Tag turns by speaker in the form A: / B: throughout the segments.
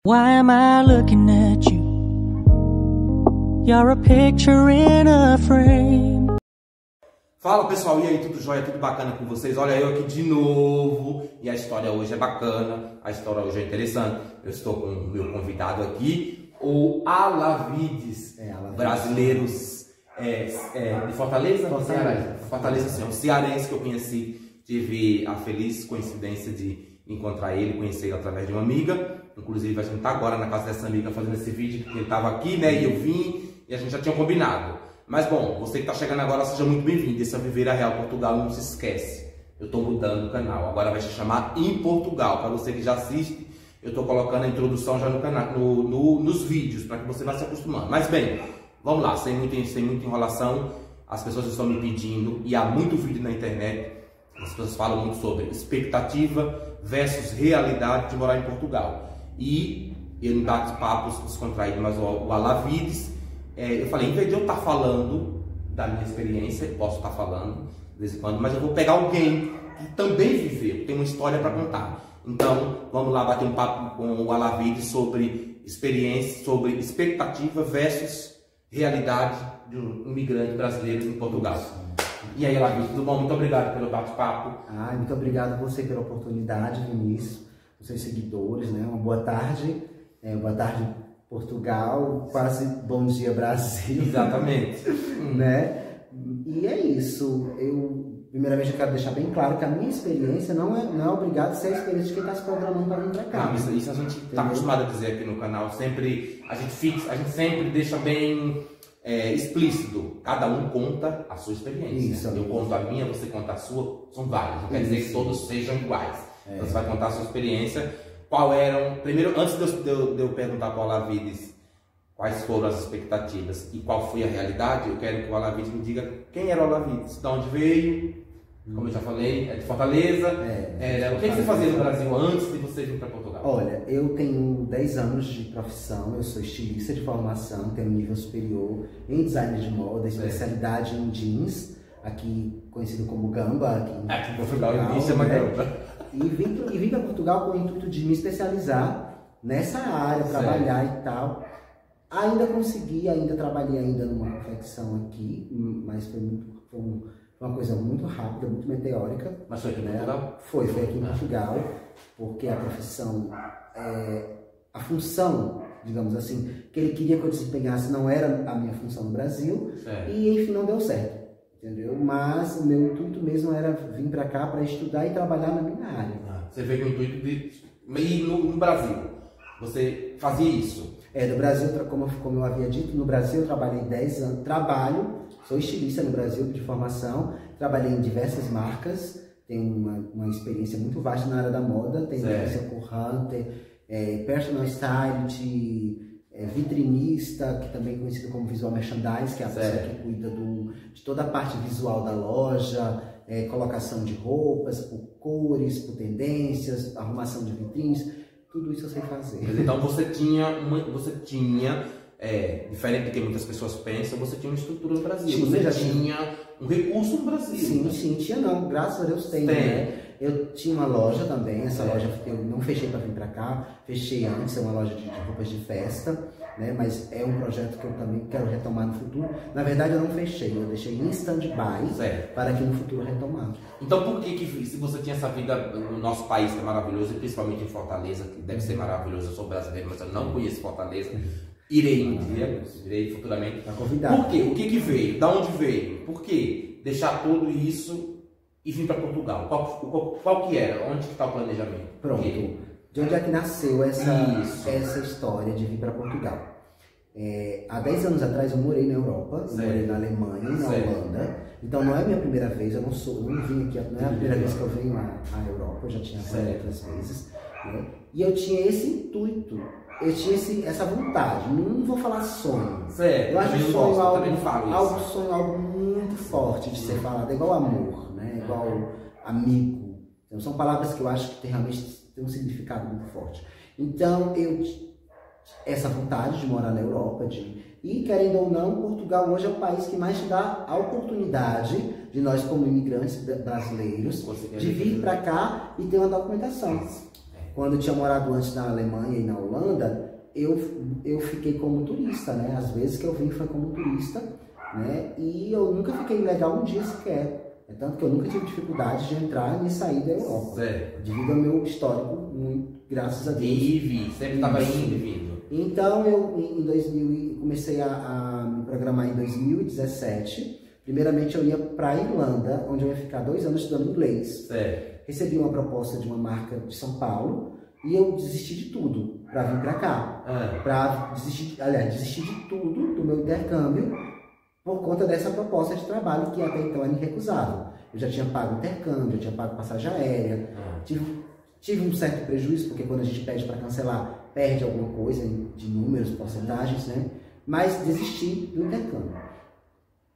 A: Why am I looking at you? You're a picture in a frame.
B: Fala pessoal, e aí, tudo jóia, tudo bacana com vocês? Olha eu aqui de novo, e a história hoje é bacana, a história hoje é interessante. Eu estou com o meu convidado aqui, o Alavides, brasileiros de Fortaleza? Fortaleza, sim, um cearense que eu conheci, tive a feliz coincidência de encontrar ele, conhecer ele através de uma amiga. Inclusive a gente tá agora na casa dessa amiga fazendo esse vídeo, porque ele estava aqui, né, e eu vim, e a gente já tinha combinado. Mas bom, você que está chegando agora, seja muito bem-vindo. Esse é o Viver a Real Portugal, não se esquece. Eu estou mudando o canal, agora vai se chamar Em Portugal. Para você que já assiste, eu estou colocando a introdução já no canal, nos vídeos, para que você vá se acostumando. Mas bem, vamos lá, sem muita enrolação. As pessoas estão me pedindo, e há muito vídeo na internet, as pessoas falam muito sobre expectativa versus realidade de morar em Portugal. E eu em bate-papos descontraído, mas o Alavides, eu falei, em vez de eu estar falando da minha experiência, eu posso estar falando de vez em quando, mas eu vou pegar alguém que também viveu, tem uma história para contar. Então, vamos lá bater um papo com o Alavides sobre experiência, sobre expectativa versus realidade de um imigrante brasileiro em Portugal. E aí, Alavides, tudo bom? Muito obrigado pelo bate-papo.
C: Muito obrigado a você pela oportunidade, Vinícius, os seus seguidores, né? Uma boa tarde, boa tarde Portugal, quase bom dia Brasil.
B: Exatamente.
C: Né? E é isso. Primeiramente, eu quero deixar bem claro que a minha experiência não é obrigada a ser a experiência de quem está se programando para vir para cá.
B: Não, isso a gente está acostumado a dizer aqui no canal. Sempre, a gente sempre deixa bem explícito. Cada um conta a sua experiência.
C: Isso,
B: eu conto a minha, você conta a sua. São vários. Não quer dizer que todos sejam iguais. Então, você vai contar a sua experiência. Qual eram... Primeiro, antes de eu perguntar para o Alavides quais foram as expectativas e qual foi a realidade, eu quero que o Alavides me diga quem era o Alavides, de onde veio, como eu já falei, é de Fortaleza. O que você fazia no Brasil antes de você vir para Portugal?
C: Olha, eu tenho 10 anos de profissão, eu sou estilista de formação, tenho um nível superior em design de moda, especialidade em jeans, aqui conhecido como Gamba.
B: Aqui em Portugal, ninguém chama Gamba.
C: E vim para Portugal com o intuito de me especializar nessa área, trabalhar e tal. Ainda trabalhei ainda numa confecção aqui, mas foi uma coisa muito rápida, muito meteórica.
B: Mas foi aqui em Portugal?
C: Foi aqui em Portugal, porque a profissão, a função, digamos assim, que ele queria que eu desempenhasse não era a minha função no Brasil, e enfim, não deu certo. Entendeu? Mas o meu intuito mesmo era vir para cá para estudar e trabalhar na minha área.
B: Você veio com o intuito de ir no Brasil. Você fazia isso?
C: No Brasil, como eu havia dito, no Brasil eu trabalhei 10 anos. Sou estilista no Brasil de formação, trabalhei em diversas marcas, tenho uma experiência muito vasta na área da moda, tenho experiência com Hunter, personal stylist, vitrinista, que também é conhecido como visual merchandise, que é a pessoa que cuida de toda a parte visual da loja, colocação de roupas, por cores, por tendências, arrumação de vitrines, tudo isso eu sei fazer.
B: Então você tinha, diferente do que muitas pessoas pensam, você tinha uma estrutura no Brasil, você tinha um recurso no Brasil. Sim,
C: tinha não, graças a Deus tem. Né? Eu tinha uma loja também, essa loja eu não fechei para vir para cá, fechei antes, é uma loja de roupas de festa, né? Mas é um projeto que eu também quero retomar no futuro. Na verdade eu não fechei, eu deixei em stand-by para que no futuro retomar.
B: Então por que se você tinha essa vida no nosso país que é maravilhoso, e principalmente em Fortaleza, que deve ser maravilhoso, eu sou brasileiro, mas eu não conheço Fortaleza, irei um dia, irei futuramente.
C: Tá convidado.
B: Por quê? O que veio? Da onde veio? Por quê? Deixar tudo isso e vir para Portugal? Qual que era? Onde está o planejamento?
C: Pronto. De onde é que nasceu essa história de vir para Portugal? Há 10 anos atrás eu morei na Europa, eu morei na Alemanha e na Holanda. Então não é a minha primeira vez, eu não vim aqui, não é a primeira vez que eu venho à Europa, eu já tinha vindo outras vezes. Né? E eu tinha esse intuito, eu tinha essa vontade, não vou falar sonho. Eu acho sonho algo muito forte de ser falado, é igual amor, né? Igual amigo. Então, são palavras que eu acho que realmente tem um significado muito forte. Então, essa vontade de morar na Europa, e querendo ou não, Portugal hoje é o país que mais te dá a oportunidade de nós como imigrantes brasileiros de vir para cá e ter uma documentação. Quando eu tinha morado antes na Alemanha e na Holanda, eu fiquei como turista, né? Às vezes que eu vim foi como turista, né? E eu nunca fiquei ilegal um dia sequer. É tanto que eu nunca tive dificuldade de entrar e sair da Europa.
B: Certo.
C: Devido ao meu histórico, muito, graças a Deus.
B: Sempre estava indo e vindo.
C: Então eu comecei a me programar em 2017. Primeiramente eu ia para a Irlanda, onde eu ia ficar 2 anos estudando inglês.
B: Certo.
C: Recebi uma proposta de uma marca de São Paulo e eu desisti de tudo para vir para cá. Desisti de tudo do meu intercâmbio por conta dessa proposta de trabalho que até então era irrecusável. Eu já tinha pago intercâmbio, já tinha pago passagem aérea, tive um certo prejuízo, porque quando a gente pede para cancelar, perde alguma coisa de números, porcentagens, né? Mas desisti do intercâmbio.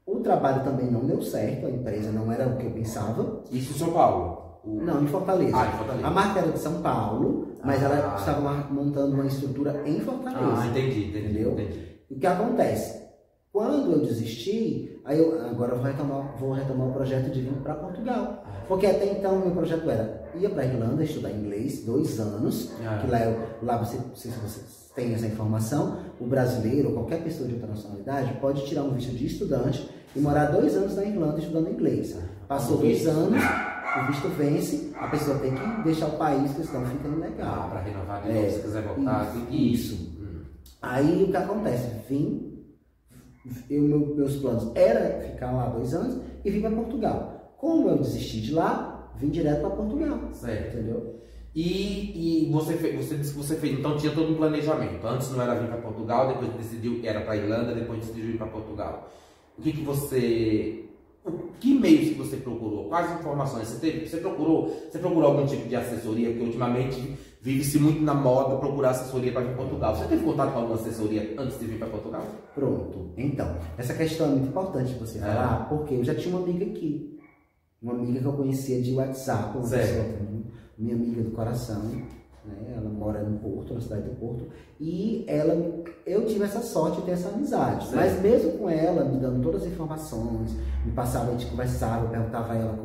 C: O trabalho também não deu certo, a empresa não era o que eu pensava.
B: Isso em São Paulo?
C: Não, em Fortaleza.
B: Em Fortaleza.
C: A marca era de São Paulo, mas ela estava montando uma estrutura em Fortaleza. Entendi. O que acontece? Quando eu desisti, agora eu vou retomar o projeto de vir para Portugal. Porque até então o meu projeto era ir para a Irlanda estudar inglês 2 anos, que lá você tem essa informação, o brasileiro ou qualquer pessoa de outra nacionalidade pode tirar um visto de estudante e morar 2 anos na Irlanda estudando inglês. Passou 2 anos, o visto vence, a pessoa tem que deixar o país, porque senão fica ilegal.
B: Para renovar de novo, se quiser voltar.
C: Isso. Aí o que acontece? Meus planos era ficar lá 2 anos e vim para Portugal. Como eu desisti de lá, vim direto para Portugal.
B: Certo.
C: Entendeu?
B: E você disse que você fez, então tinha todo um planejamento. Antes não era vir para Portugal, depois decidiu que era para Irlanda, depois decidiu ir para Portugal. Que meios que você procurou? Quais informações você teve? Você procurou algum tipo de assessoria? Porque ultimamente vive-se muito na moda procurar assessoria para vir para Portugal. Você teve contato com alguma assessoria antes de vir para Portugal?
C: Pronto. Então, essa questão é muito importante você falar, porque eu já tinha uma amiga aqui. Uma amiga que eu conhecia de WhatsApp, uma pessoa, minha amiga do coração, né? Ela mora no Porto, na cidade do Porto, e eu tive essa sorte de ter essa amizade. Certo. Mas mesmo com ela, me dando todas as informações, me passava, a gente conversava, eu perguntava a ela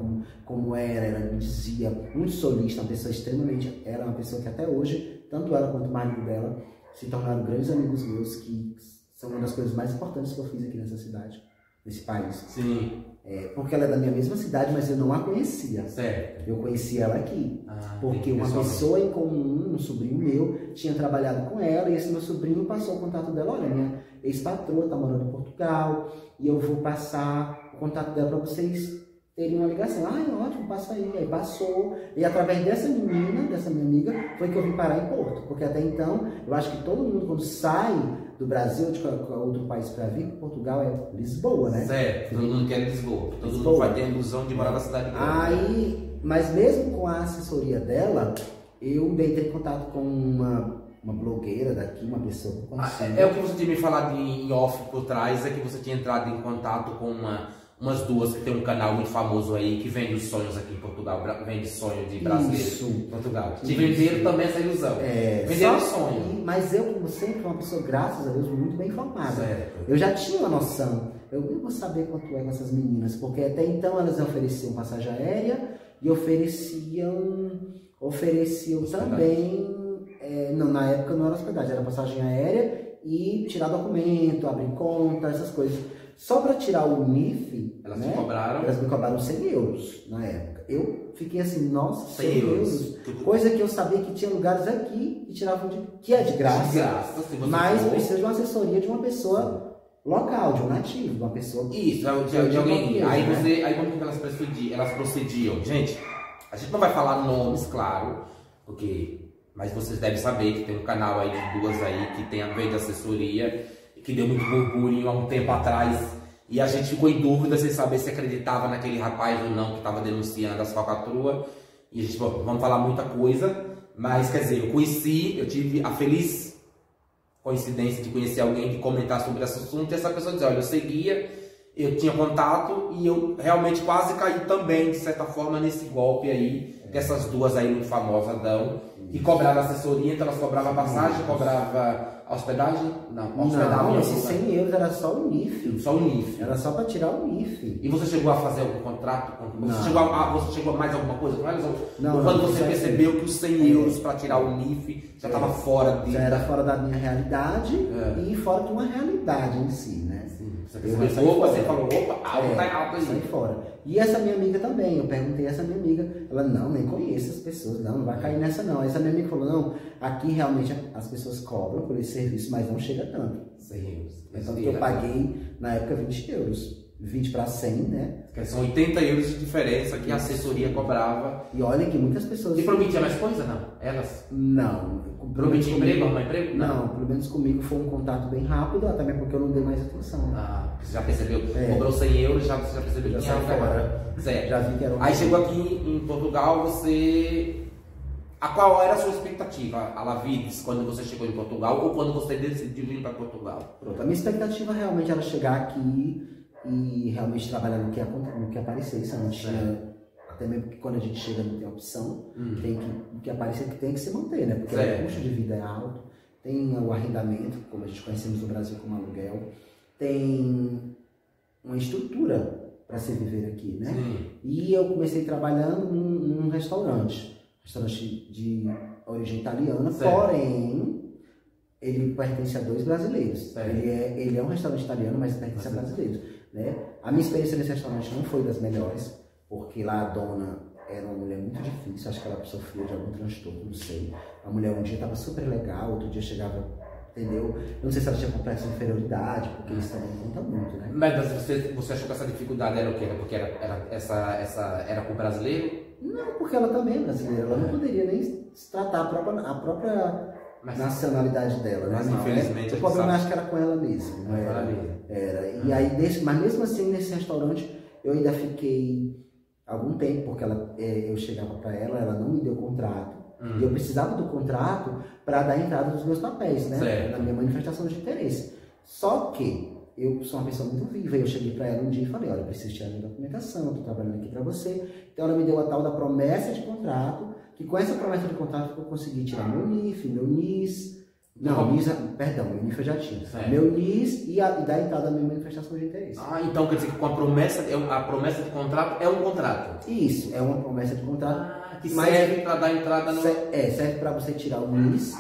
C: como era, ela me dizia, muito solista, uma pessoa extremamente, ela é uma pessoa que até hoje, tanto ela quanto o marido dela, se tornaram grandes amigos meus, que são uma das coisas mais importantes que eu fiz aqui nessa cidade, nesse país.
B: Sim.
C: Porque ela é da minha mesma cidade, mas eu não a conhecia.
B: Certo.
C: Eu conheci ela aqui. Porque uma pessoa em comum, um sobrinho meu, tinha trabalhado com ela e esse meu sobrinho passou o contato dela. Olha, minha ex-patroa está morando em Portugal e eu vou passar o contato dela para vocês terem uma ligação. Ótimo, passa aí. Aí passou. E através dessa menina, dessa minha amiga, foi que eu vim parar em Porto. Porque até então, eu acho que todo mundo quando sai do Brasil ou de outro país para vir, Portugal é Lisboa, né?
B: Certo, todo mundo quer Lisboa. Todo mundo vai ter a ilusão de morar na cidade grande.
C: Mas mesmo com a assessoria dela, eu entrei em contato com uma blogueira daqui, uma pessoa que eu conhecia.
B: É o que você tinha me falado em off por trás, é que você tinha entrado em contato com umas duas que tem um canal muito famoso aí, que vende os sonhos aqui em Portugal, vende sonho de brasileiros em Portugal. Te venderam também essa ilusão. Venderam sonho.
C: Mas eu, como sempre, uma pessoa, graças a Deus, muito bem informada. Eu já tinha uma noção. Eu vou saber quanto é com essas meninas, porque até então elas ofereciam passagem aérea e ofereciam também, não, na época não era hospedagem, era passagem aérea e tirar documento, abrir conta, essas coisas. Só para tirar o NIF,
B: elas me cobraram?
C: Elas me cobraram 100 euros na época. Eu fiquei assim, nossa, 100 euros. Coisa que eu sabia que tinha lugares aqui que tiravam que é de graça. Mas precisa de uma assessoria de uma pessoa local, de um nativo, de uma pessoa.
B: Isso, de alguém. Aí como que elas procediam? Gente, a gente não vai falar nomes, claro, mas vocês devem saber que tem um canal aí de duas aí que tem a ver de assessoria, que deu muito burburinho há um tempo atrás, e a gente ficou em dúvida sem saber se acreditava naquele rapaz ou não que estava denunciando as falcatruas. E a gente, vamos falar muita coisa, mas quer dizer, eu tive a feliz coincidência de conhecer alguém que comentar sobre esse assunto, e essa pessoa dizia, olha, eu seguia, eu tinha contato e eu realmente quase caí também, de certa forma, nesse golpe aí que essas duas aí muito famosas dão, e cobrava assessoria, então elas cobravam passagem, cobrava hospedagem? Não, hospedagem.
C: Não, esses 100 euros era só o NIF.
B: Só o NIF.
C: Era só para tirar o NIF.
B: E você chegou a fazer algum contrato? Você chegou a mais alguma coisa com elas?
C: Não,
B: quando você percebeu que os 100 euros para tirar o NIF já estava fora de...
C: Já era fora da minha realidade e fora de uma realidade em si, né?
B: Sim. Você falou, opa, algo tá errado aí.
C: Sai fora. E essa minha amiga também, eu perguntei a essa minha amiga, ela, não, nem conheço as pessoas, não vai cair nessa não. Essa minha amiga falou, não, aqui realmente as pessoas cobram por esse serviço, mas não chega tanto.
B: 100 euros.
C: Então eu paguei, na época, 20 euros. 20 para 100, né?
B: Que são 80 euros de diferença que a assessoria cobrava.
C: E olha que muitas pessoas...
B: E prometia mais coisa, não? Elas?
C: Não.
B: Prometia emprego, arrumar emprego?
C: Não, pelo menos comigo foi um contato bem rápido, até mesmo porque eu não dei mais atenção.
B: Ah, você já percebeu? Cobrou 100 euros, já percebeu que
C: já
B: era fora.
C: Certo. Já vi que era um...
B: Aí chegou aqui em Portugal, você... Qual era a sua expectativa, Alavides, quando você chegou em Portugal ou quando você decidiu vir para Portugal?
C: Pronto, a minha expectativa realmente era chegar aqui e realmente trabalhar no que aparecesse. Não tinha, até mesmo porque quando a gente chega não tem opção, o que aparecer que tem que se manter, né? Porque o custo de vida é alto, tem o arrendamento, como a gente conhecemos no Brasil como aluguel, tem uma estrutura para se viver aqui, né? E eu comecei trabalhando num restaurante de origem italiana, porém ele pertence a 2 brasileiros. Ele é um restaurante italiano, mas pertence a brasileiros, né? A minha experiência nesse restaurante não foi das melhores, porque lá a dona era uma mulher muito difícil, acho que ela sofria de algum transtorno, não sei. A mulher um dia estava super legal, outro dia chegava, entendeu? Eu não sei se ela tinha complexo de inferioridade, porque isso também conta muito, né?
B: Mas você achou que essa dificuldade era o quê? Porque era com o brasileiro?
C: Não, porque ela também é brasileira, ela não poderia nem tratar a própria nacionalidade dela, né?
B: Mas infelizmente
C: o problema acho que era com ela mesmo. Era. E aí, mas mesmo assim, nesse restaurante, eu ainda fiquei algum tempo, porque eu chegava para ela não me deu contrato. E eu precisava do contrato para dar entrada dos meus papéis, né? Na minha manifestação de interesse. Só que eu sou uma pessoa muito viva, e eu cheguei para ela um dia e falei, olha, eu preciso tirar minha documentação, estou trabalhando aqui para você. Então ela me deu a tal da promessa de contrato, que com essa promessa de contrato eu consegui tirar meu NIF, meu NIS, meu NIF eu já tinha, meu NIS e dar entrada na minha manifestação de interesse.
B: Ah, então quer dizer que com a promessa de contrato é um contrato?
C: Isso, é uma promessa de contrato.
B: Que serve para dar entrada no...
C: serve para você tirar o NIS,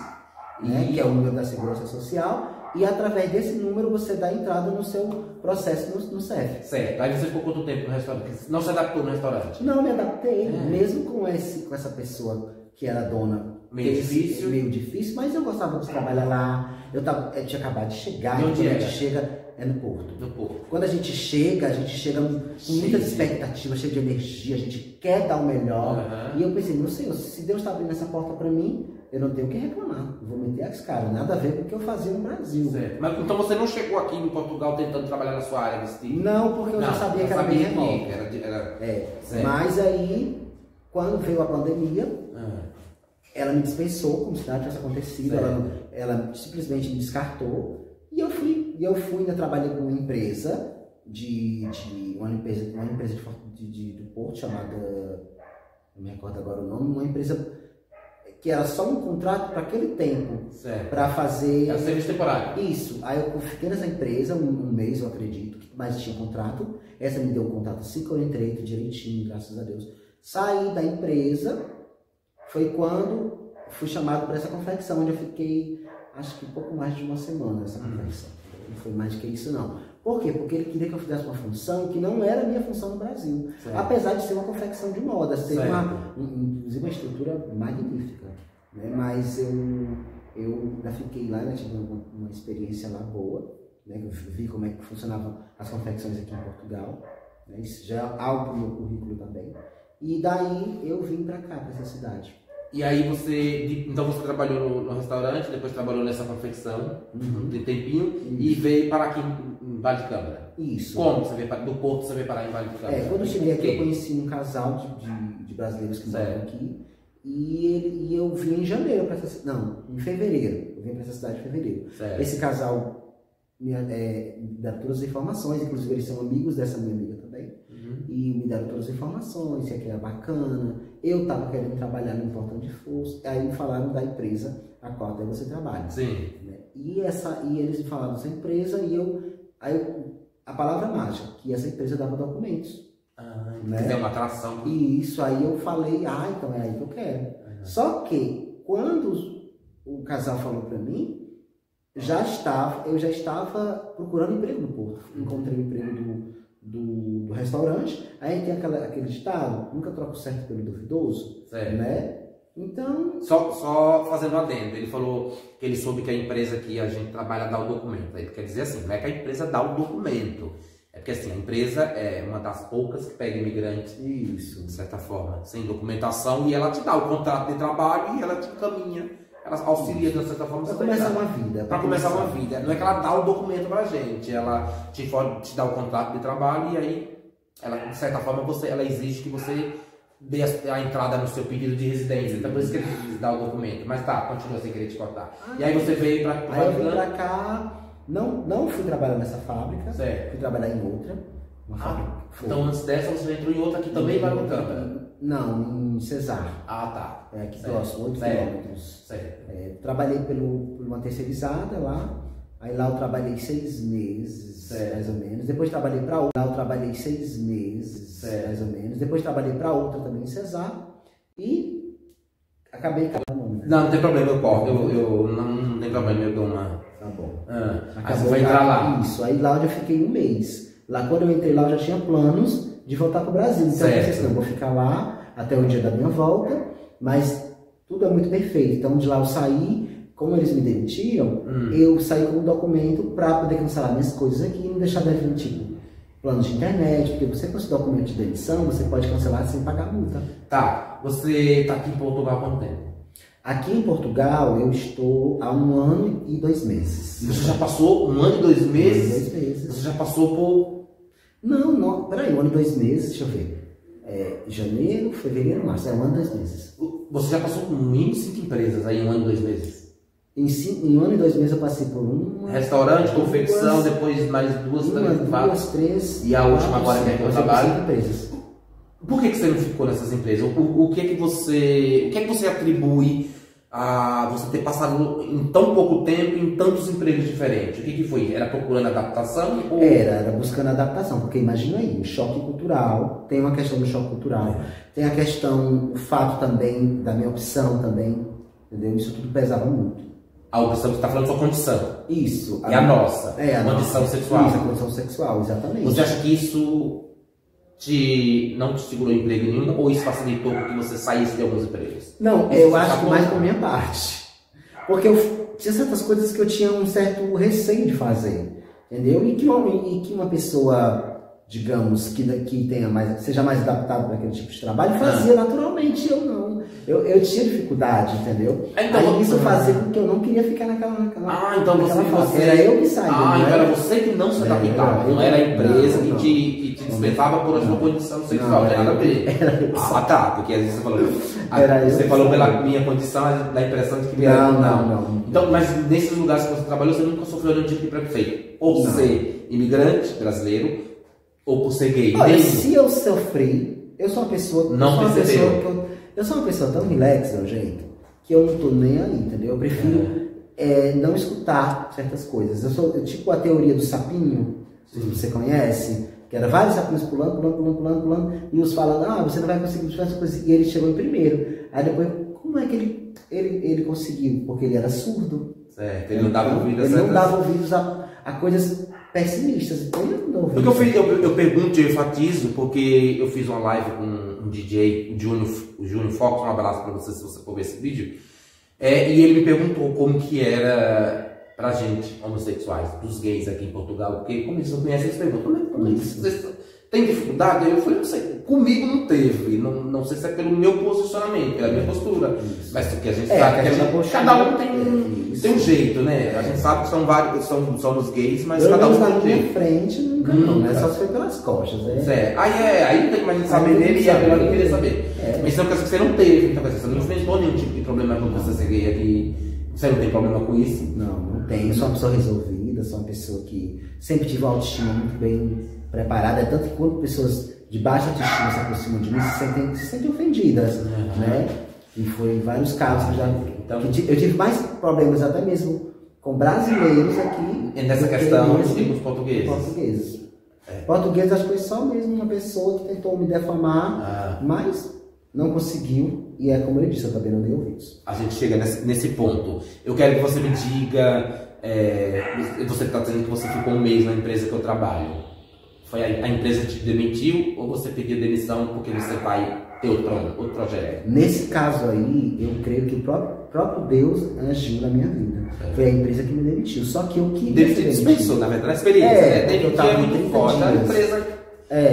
C: né, que é o número da Segurança Social, e através desse número você dá entrada no seu processo no CEF.
B: Certo. Aí você ficou quanto tempo no restaurante? Não se adaptou no restaurante?
C: Não, me adaptei, mesmo com essa pessoa que era dona.
B: Meio difícil,
C: mas eu gostava de trabalhar lá. Eu tinha acabado de chegar.
B: Onde
C: a gente chega no Porto.
B: No Porto.
C: Quando a gente chega com muitas expectativas, cheio de energia, a gente quer dar o melhor. E eu pensei, meu Senhor, se Deus está abrindo essa porta para mim, eu não tenho o que reclamar. Eu vou meter as caras, nada a ver com o que eu fazia no Brasil.
B: Certo. Mas então você não chegou aqui em Portugal tentando trabalhar na sua área desse tipo?
C: Não, porque eu já sabia que era bem remoto. Mas aí, quando veio a pandemia, ela me dispensou, como se nada tivesse acontecido. Ela simplesmente me descartou. E eu fui, ainda trabalhei com uma empresa uma empresa do Porto chamada, não me recordo agora o nome, uma empresa que era só um contrato para aquele tempo, para fazer...
B: Era serviço temporário.
C: Isso. Aí eu fiquei nessa empresa um mês, eu acredito, mas tinha contrato. Essa me deu um contrato assim que eu entrei direitinho, graças a Deus. Saí da empresa, foi quando fui chamado para essa confecção, onde eu fiquei, acho que um pouco mais de uma semana nessa confecção. Não foi mais do que isso, não. Por quê? Porque ele queria que eu fizesse uma função que não era a minha função no Brasil. Apesar de ser uma confecção de moda, ser inclusive uma estrutura magnífica. Né? Mas eu ainda fiquei lá, né? Tive uma experiência lá boa. Né? Eu vi como é que funcionavam as confecções aqui em Portugal. Né? Isso já é algo para o meu currículo também. E daí eu vim para cá, para essa cidade.
B: E aí então você trabalhou no restaurante, depois trabalhou nessa confecção de tempinho e veio parar aqui em Vale de Câmara.
C: Isso.
B: Como? Do Porto você veio parar em Vale de Câmara?
C: Quando eu cheguei aqui eu conheci um casal de brasileiros que moram aqui e eu vim em janeiro para essa cidade, não, em fevereiro, eu vim para essa cidade em fevereiro. Esse casal me deram todas as informações, inclusive eles são amigos dessa minha amiga também. E me deram todas as informações, se aqui era bacana, eu estava querendo trabalhar no portão de força, aí me falaram da empresa a qual até você trabalha.
B: Sim.
C: Né? E eles me falaram dessa empresa a palavra mágica, que essa empresa dava documentos.
B: Né? É uma atração.
C: E isso aí eu falei, então é aí que eu quero. Só que quando o casal falou para mim, eu já estava procurando emprego no Porto. Encontrei o emprego do restaurante. Aí tem aquele ditado, nunca troca o certo pelo duvidoso, né? Então...
B: Só fazendo um adendo, ele falou que ele soube que a empresa que a gente trabalha dá o documento. Ele quer dizer assim, não é que a empresa dá o documento. É porque assim, a empresa é uma das poucas que pega imigrantes,
C: isso,
B: de certa forma, sem documentação, e ela te dá o contrato de trabalho e ela te encaminha, ela auxilia de certa forma.
C: Para começar uma vida.
B: Para começar uma vida. Não é que ela dá o documento pra gente, ela te dá o contrato de trabalho e aí, ela, de certa forma, ela exige que você dê a entrada no seu pedido de residência. Então por isso que ele dá o documento. Mas tá, continua sem querer te cortar. E aí você veio pra...
C: Aí eu vim pra cá... Não fui trabalhar nessa fábrica, fui trabalhar em outra. Fábrica.
B: Então antes dessa você entrou em outra que também vai no câmara?
C: Não, em Cesar.
B: Tá.
C: É aqui próximo, 8 quilômetros. Trabalhei por uma terceirizada lá. Aí lá eu trabalhei 6 meses, mais ou menos. Depois trabalhei para outra. Lá eu trabalhei 6 meses, mais ou menos. Depois trabalhei para outra também em Cesar. E acabei...
B: Não tem problema, eu corto. Eu não tem problema, eu dou uma...
C: Tá bom.
B: Aí você vai entrar lá.
C: Isso, aí lá onde eu fiquei 1 mês. Lá quando eu entrei lá eu já tinha planos de voltar para o Brasil. Então eu pensei assim, eu vou ficar lá até o dia da minha volta, mas tudo é muito perfeito. Então de lá eu saí, como eles me demitiram, eu saí com um documento para poder cancelar minhas coisas aqui e não deixar devendo tipo planos de internet, porque você com esse documento de demissão, você pode cancelar sem pagar multa.
B: Tá, você tá aqui em Portugal há quanto tempo?
C: Aqui em Portugal eu estou há 1 ano e 2 meses.
B: E você já passou 1 ano e 2 meses?
C: 2 meses.
B: Você já passou por...
C: Não, peraí, 1 ano e 2 meses, deixa eu ver. Janeiro, fevereiro, março, 1 ano e 2 meses.
B: Você já passou por no mínimo 5 empresas aí em 1 ano e 2 meses?
C: Em 1 ano e 2 meses eu passei por uma...
B: Restaurante, confecção, depois mais 2,
C: 3...
B: E a última agora que é que eu trabalho?
C: 5 empresas.
B: Por que você não ficou nessas empresas? O que é que você atribui a você ter passado em tão pouco tempo em tantos empregos diferentes? O que foi? Era procurando adaptação? Ou...
C: Era buscando adaptação, porque imagina aí, o choque cultural, tem uma questão do choque cultural, tem a questão, o fato também da minha opção também, entendeu? Isso tudo pesava muito.
B: A opção que você está falando é a sua condição.
C: Isso.
B: E a nossa.
C: A
B: condição
C: nossa.
B: sexual.
C: Isso, a condição sexual, exatamente.
B: Você acha que isso não te segurou emprego nenhum ou isso facilitou que você saísse de alguns empregos?
C: Não, eu acho que mais por minha parte. Porque eu tinha certas coisas que eu tinha um certo receio de fazer, entendeu? E que uma pessoa, digamos, que seja mais adaptada para aquele tipo de trabalho, fazia naturalmente, eu não. Eu tinha dificuldade, entendeu?
B: Então,
C: aí isso fazia com que eu não queria ficar naquela
B: então você...
C: Era eu que saía.
B: Então era você que não se adaptava, não era a empresa que te dispensava por a sua condição sexual, não era nada a ver. Tá, porque às vezes você falou pela minha condição, dá a impressão de que...
C: Não.
B: Então, mas nesses lugares que você trabalhou, você nunca sofreu nenhum tipo de preconceito? Ou por ser imigrante brasileiro, ou por ser gay?
C: Olha, se eu sofri, eu sou uma pessoa... Eu sou uma pessoa tão relax, meu jeito, que eu não tô nem aí, entendeu? Eu prefiro não escutar certas coisas. Eu sou tipo a teoria do sapinho, se você conhece, que era vários sapinhos pulando, e uns falando, você não vai conseguir fazer essa coisa, e ele chegou em primeiro. Aí depois, como é que ele conseguiu? Porque ele era surdo.
B: Certo, ele não dava ouvidos
C: a coisas pessimistas, então ele não dá ouvidos.
B: Porque eu pergunto, eu enfatizo, porque eu fiz uma live com um DJ, o Júnior Fox, um abraço para você se você for ver esse vídeo, e ele me perguntou como que era pra gente, homossexuais, dos gays aqui em Portugal, porque como eles não conhecem, eles perguntam, como é que vocês têm dificuldade? Aí eu falei, não sei, comigo não teve, não sei se é pelo meu posicionamento, pela minha postura, mas porque a gente sabe que cada um tem um jeito, né? A gente sabe que são vários, são os gays, mas cada um tem um jeito.
C: Frente nunca não, né? Só se foi pelas costas, né?
B: Aí não tem como a gente saber dele e é melhor não querer saber. Mas então, você não teve, então você não enfrentou nenhum tipo de problema com você ser gay aqui, você não tem problema com isso?
C: Não tenho, eu sou uma pessoa resolvida, sou uma pessoa que sempre tive uma autoestima muito bem preparada, tanto que quando pessoas de baixa autoestima se aproximam de mim, se sentem ofendidas, né? E foi em vários casos eu tive mais problemas até mesmo com brasileiros aqui.
B: E nessa questão com os portugueses?
C: Português, acho que foi só mesmo uma pessoa que tentou me defamar, mas não conseguiu, e é como ele disse, eu também não dei ouvidos.
B: A gente chega nesse ponto. Eu quero que você me diga, você está dizendo que você ficou um mês na empresa que eu trabalho. Foi a empresa te demitiu ou você pediu demissão porque você vai ter outro projeto?
C: Nesse caso aí, eu creio que o próprio Deus agiu na minha vida. Foi a empresa que me demitiu. Só que eu queria ser demitido. Dispensou, na verdade, a experiência. Demitiu é muito forte. A empresa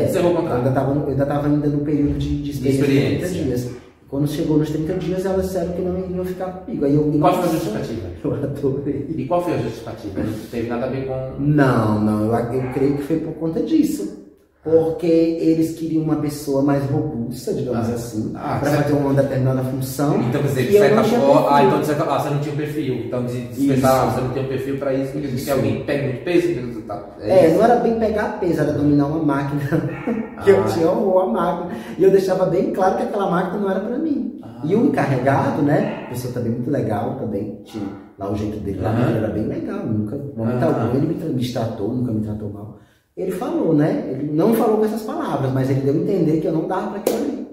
C: encerrou o contrato. Eu ainda estava ainda no período de experiência. 30 dias. Quando chegou nos 30 dias, elas disseram que não iriam ficar comigo. Aí
B: qual foi a justificativa?
C: Eu adorei.
B: E qual foi a justificativa? Não teve nada a ver com...
C: Não, eu creio que foi por conta disso. Porque eles queriam uma pessoa mais robusta, digamos assim, para fazer uma determinada função.
B: Então, quer dizer, de certa forma, então você não tinha um perfil. Então, você não tem um perfil para isso, porque se alguém pega muito peso,
C: não era bem pegar peso, era dominar uma máquina. Que eu tinha horror a máquina. E eu deixava bem claro que aquela máquina não era para mim. E o encarregado, né, pessoa também muito legal, também tinha lá o jeito dele, lá era bem legal, nunca, no momento algum, ele me tratou, nunca me tratou mal. Ele falou, né? Ele não falou com essas palavras, mas ele deu a entender que eu não dava para aquilo ali.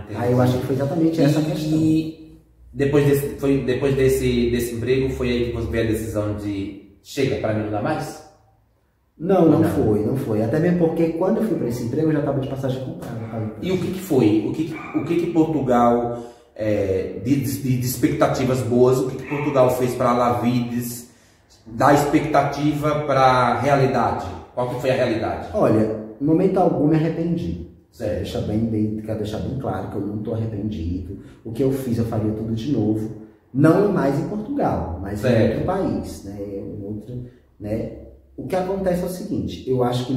B: Entendi.
C: Aí eu acho que foi exatamente essa a questão.
B: E depois desse emprego, foi aí que você veio a decisão de chega, para mim não dá mais?
C: Não foi. Até mesmo porque quando eu fui para esse emprego, eu já estava de passagem comprada.
B: E o que foi? O que Portugal, de expectativas boas, o que Portugal fez para a Lavides, da expectativa para a realidade? Qual que foi a realidade?
C: Olha, em momento algum me arrependi. Quero deixar bem claro que eu não estou arrependido. O que eu fiz, eu faria tudo de novo. Não mais em Portugal, mas em outro país, né? O que acontece é o seguinte, eu acho que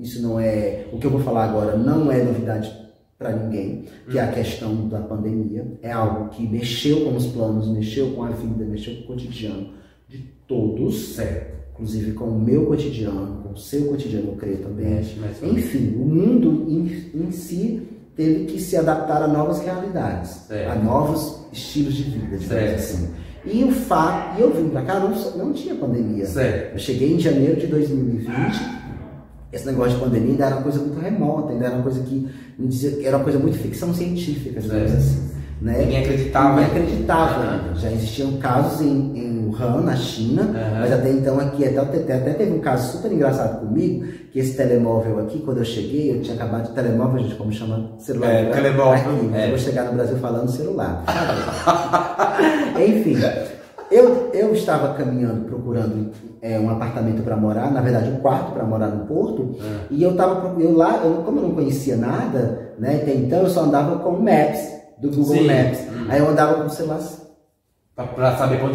C: isso não é... O que eu vou falar agora não é novidade para ninguém, que é a questão da pandemia. É algo que mexeu com os planos, mexeu com a vida, mexeu com o cotidiano de todos. Inclusive com o meu cotidiano, com o seu cotidiano, eu creio também. Enfim, o mundo em si teve que se adaptar a novas realidades, a novos estilos de vida, digamos assim. E eu vim pra cá, não tinha pandemia. Eu cheguei em janeiro de 2020, esse negócio de pandemia ainda era uma coisa muito remota, ainda era uma coisa que era uma coisa muito ficção científica, digamos assim. Né?
B: Ninguém acreditava.
C: Ainda. Já existiam casos em Wuhan, na China, mas até então aqui, até teve um caso super engraçado comigo, que esse telemóvel aqui, quando eu cheguei, eu tinha acabado de telemóvel, gente, como chama? Celular.
B: Telemóvel.
C: Eu vou chegar no Brasil falando celular. Enfim, eu estava caminhando, procurando um apartamento para morar, na verdade um quarto para morar no Porto, e eu lá, como eu não conhecia nada, né, até então eu só andava com o Maps, do Google Maps. Aí eu andava com o celular
B: para saber bom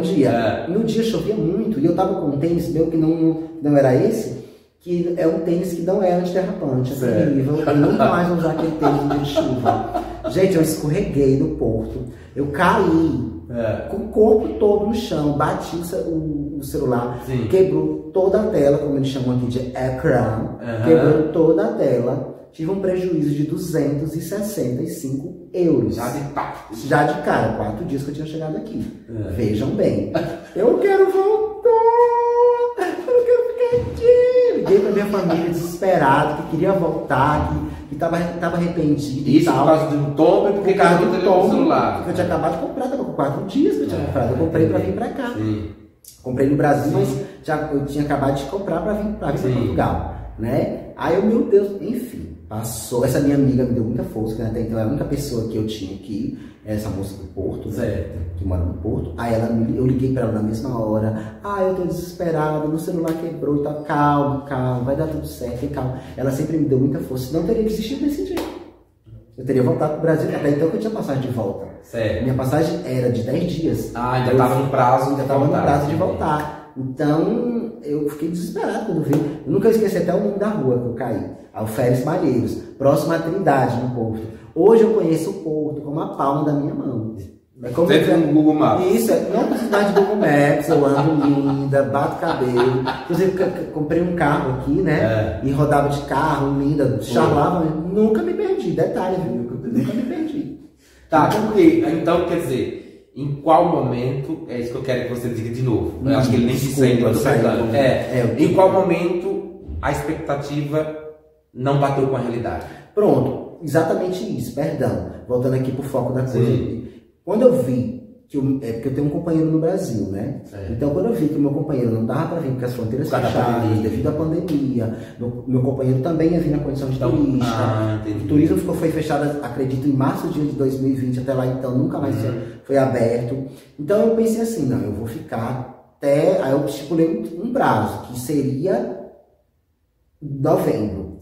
B: dia.
C: No dia chovia muito e eu tava com um tênis meu que não era esse, que é um tênis que não é antiderrapante, é terrível. Eu nunca mais vou usar aquele tênis no dia de chuva. Gente, eu escorreguei no Porto, eu caí com o corpo todo no chão, bati o celular, quebrou toda a tela, como eles chamam aqui de ecrã, quebrou toda a tela. Tive um prejuízo de 265 euros. Já de cara, 4 dias que eu tinha chegado aqui. Vejam bem. Eu quero voltar! Eu não quero ficar aqui! Liguei pra minha família desesperado, que queria voltar, que tava arrependido.
B: Isso por causa do tombo e porque causa do tombo celular.
C: Que eu tinha acabado de comprar, tava com 4 dias que eu tinha comprado. Eu comprei pra vir pra cá. Comprei no Brasil, mas eu tinha acabado de comprar pra vir pra Portugal. Né? Aí meu Deus, enfim. Passou, essa minha amiga me deu muita força, que até então era a única pessoa que eu tinha aqui, essa moça do Porto, que mora no Porto. Aí eu liguei para ela na mesma hora, eu tô desesperada, meu celular quebrou e tal, calma, vai dar tudo certo, calma. Ela sempre me deu muita força, senão eu teria desistido desse dia. Eu teria voltado pro Brasil, até então que eu tinha passagem de volta. Minha passagem era de 10 dias.
B: Ainda estava no prazo.
C: Ainda estava no prazo de voltar. Então, eu fiquei desesperado quando vi. Eu nunca esqueci até o nome da rua que eu caí. Alferes Malheiros, próximo à Trindade, no Porto. Hoje eu conheço o Porto como a palma da minha mão.
B: Sempre no Google Maps.
C: Isso, não preciso mais de Google Maps, eu ando linda, bato cabelo. Inclusive, comprei um carro aqui, né? E rodava de carro, linda, charlava, nunca me perdi. Detalhe, viu? Nunca me perdi.
B: Tá, então quer dizer, em qual momento, é isso que eu quero que você diga de novo. Eu acho que ele nem disse ainda, em qual momento a expectativa não bateu com a realidade?
C: Pronto, exatamente isso, perdão. Voltando aqui pro foco da coisa. Quando eu vi que porque eu tenho um companheiro no Brasil, né? Então quando eu vi que o meu companheiro não dava para vir porque as fronteiras fechadas devido à pandemia, meu companheiro também ia vir na condição de turista. O turismo foi fechado, acredito, em março de 2020, até lá então nunca mais foi aberto. Então eu pensei assim, não, eu vou ficar até... Aí eu estipulei um prazo, que seria novembro.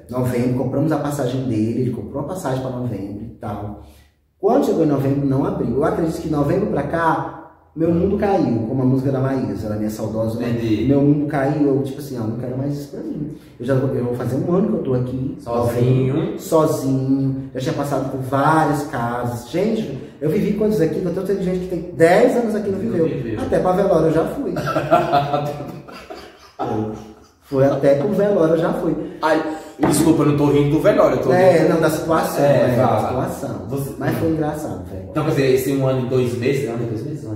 C: Novembro, compramos a passagem dele, ele comprou a passagem para novembro e tal. Quando chegou em novembro, não abriu. Eu acredito que de novembro pra cá, meu mundo caiu, como a música da Maísa, ela é minha saudosa. Meu mundo caiu, eu tipo assim, não quero mais isso pra mim. Eu vou fazer um ano que eu tô aqui. Sozinho. Já tinha passado por várias casas. Gente, eu vivi coisas aqui, que eu tô tendo gente que tem 10 anos aqui e não viveu. Até pra velório eu já fui. Foi até pro velório eu já fui.
B: Desculpa, eu não tô rindo do velório, eu tô rindo...
C: não, da situação, da situação. Mas foi engraçado, velho.
B: Então, quer dizer, esse 1 ano e 2 meses,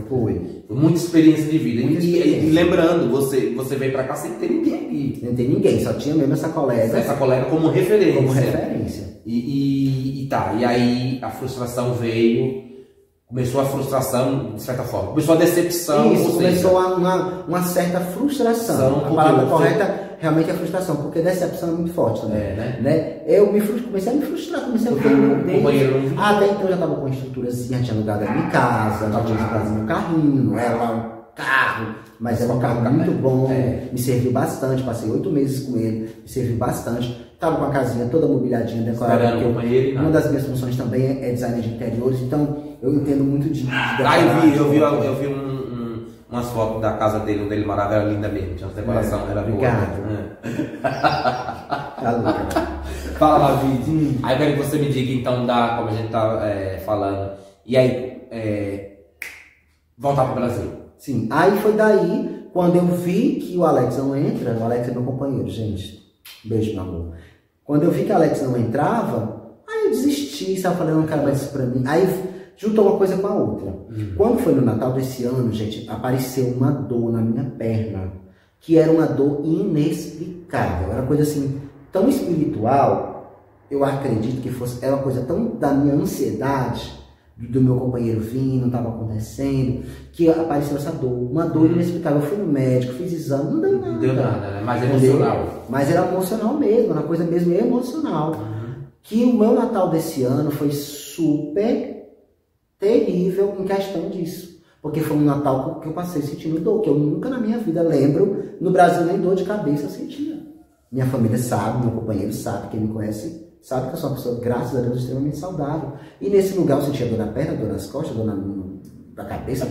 C: Foi.
B: Muita experiência de vida. E lembrando, você veio pra cá sem ter ninguém aqui.
C: Não tem ninguém, só tinha mesmo essa colega.
B: Essa colega como referência.
C: Como referência.
B: E aí a frustração veio... Começou a frustração, de certa forma. Começou a decepção.
C: Isso, começou uma certa frustração. A palavra correta realmente é frustração, porque decepção é muito forte também. Né? Eu comecei a me frustrar, comecei a ficar até então eu já estava com uma estruturazinha, tinha alugado a minha casa, já tinha comprado meu carrinho, não era lá um carro, mas era um carro muito bom, me serviu bastante, passei 8 meses com ele, me serviu bastante. Estava com a casinha toda mobiliadinha, decorada. Uma das minhas funções também é design de interiores, então eu entendo muito de decorar.
B: Eu vi umas fotos da casa dele, onde ele morava, era linda mesmo, tinha uma decoração, era boa.
C: Obrigado.
B: Fala, David. Aí eu quero que você me diga então, como a gente tá falando, e aí, voltar para o Brasil.
C: Sim, aí foi daí, quando eu vi que o Alex não entra, o Alex é meu companheiro, gente, beijo, meu amor. Quando eu vi que o Alex não entrava, aí eu desisti, sabe, falando, não quero mais isso pra mim. Aí juntou uma coisa com a outra. Quando foi no Natal desse ano, gente, apareceu uma dor na minha perna, que era uma dor inexplicável, era uma coisa assim, tão espiritual, eu acredito que era uma coisa tão da minha ansiedade, do meu companheiro vir, não estava acontecendo, que apareceu essa dor, uma dor inexplicável. Eu fui no médico, fiz exame, não deu nada.
B: Não deu nada, né? Mas emocional.
C: Mas era emocional mesmo, era uma coisa mesmo emocional. Que o meu Natal desse ano foi super terrível em questão disso. Porque foi um Natal que eu passei sentindo dor, que eu nunca na minha vida lembro, no Brasil nem dor de cabeça eu sentia. Minha família sabe, meu companheiro sabe, quem me conhece sabe que eu sou uma pessoa, graças a Deus, extremamente saudável. E nesse lugar eu sentia dor na perna, dor nas costas, dor na cabeça.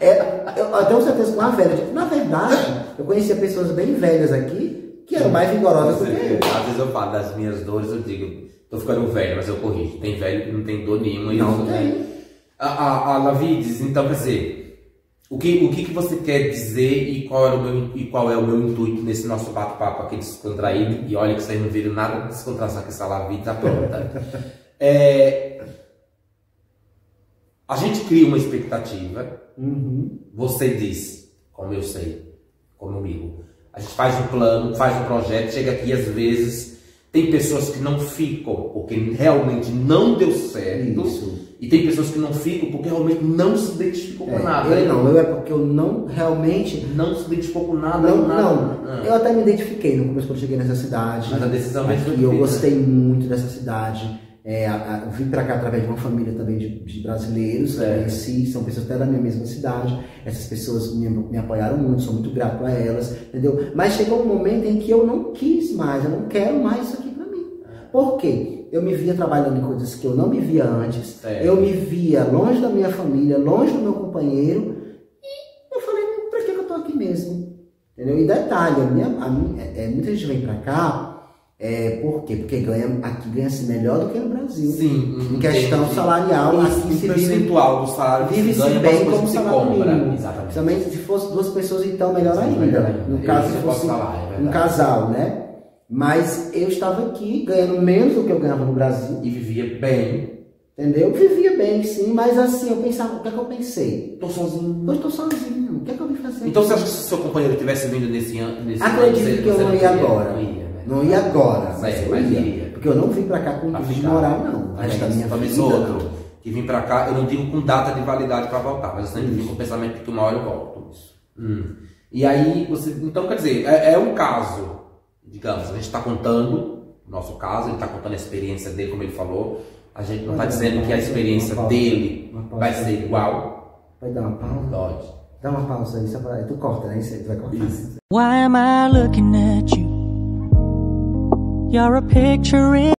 C: Eu tenho certeza que uma velha, na verdade, eu conhecia pessoas bem velhas aqui que eram mais vigorosas do que eu.
B: Às vezes eu falo das minhas dores, eu digo, tô ficando velho, mas eu corrijo. Tem velho que não tem dor nenhuma.
C: Não tem.
B: A Lavides, então, quer dizer, o que você quer dizer e qual é o meu intuito nesse nosso bate-papo aqui descontraído? E olha que vocês não viram nada de descontração, que essa Lavides tá pronta. A gente cria uma expectativa, você diz, como eu sei, como amigo, a gente faz um plano, faz um projeto, chega aqui às vezes, tem pessoas que não ficam porque realmente não deu certo.
C: Isso.
B: E tem pessoas que não ficam porque realmente não se identificou com nada.
C: Eu é porque eu não realmente...
B: Não se identificou com nada.
C: Eu até me identifiquei no começo quando cheguei nessa cidade.
B: Mas a decisão
C: aqui, eu gostei muito dessa cidade. Eu vim pra cá através de uma família também de brasileiros. Conheci, são pessoas até da minha mesma cidade. Essas pessoas me apoiaram muito, sou muito grato a elas, entendeu? Mas chegou um momento em que eu não quis mais, eu não quero mais isso aqui pra mim. Por quê? Eu me via trabalhando em coisas que eu não me via antes. Eu me via longe da minha família, longe do meu companheiro. E eu falei, pra que eu tô aqui mesmo? Entendeu? E detalhe, muita gente vem pra cá Por quê? Porque aqui ganha-se melhor do que no Brasil.
B: Sim.
C: Em questão salarial, aqui se
B: percentual do salário
C: vive-se bem como salário mínimo.
B: Exatamente.
C: Também se fosse 2 pessoas, então melhor ainda. No caso, se fosse um casal, né? Mas eu estava aqui ganhando menos do que eu ganhava no Brasil.
B: E vivia bem.
C: Entendeu? Eu vivia bem, sim, mas assim, eu pensava, o que é que eu pensei?
B: Tô sozinho.
C: Eu estou sozinho, o que é que eu vim fazer?
B: Então você acha que se seu companheiro tivesse vindo nesse ano?
C: Acredito que eu não ia agora. Não ia agora, mas eu
B: ia.
C: ia. Porque eu não vim pra cá com o de morar, não. Acho que a minha
B: também sou outro. Que vim pra cá, eu não digo com data de validade pra voltar, mas eu sempre vim com o pensamento de que uma hora eu volto. E aí, você. Então, quer dizer, é um caso, digamos, a gente está contando o nosso caso, ele está contando a experiência dele, como ele falou. A gente não está dizendo que a experiência dele vai ser igual.
C: Pode dar uma pausa?
B: Pode.
C: Dá uma pausa aí, só pra... Tu corta, né? Isso aí, tu vai cortar.
A: Why am I looking at you? You're a picture in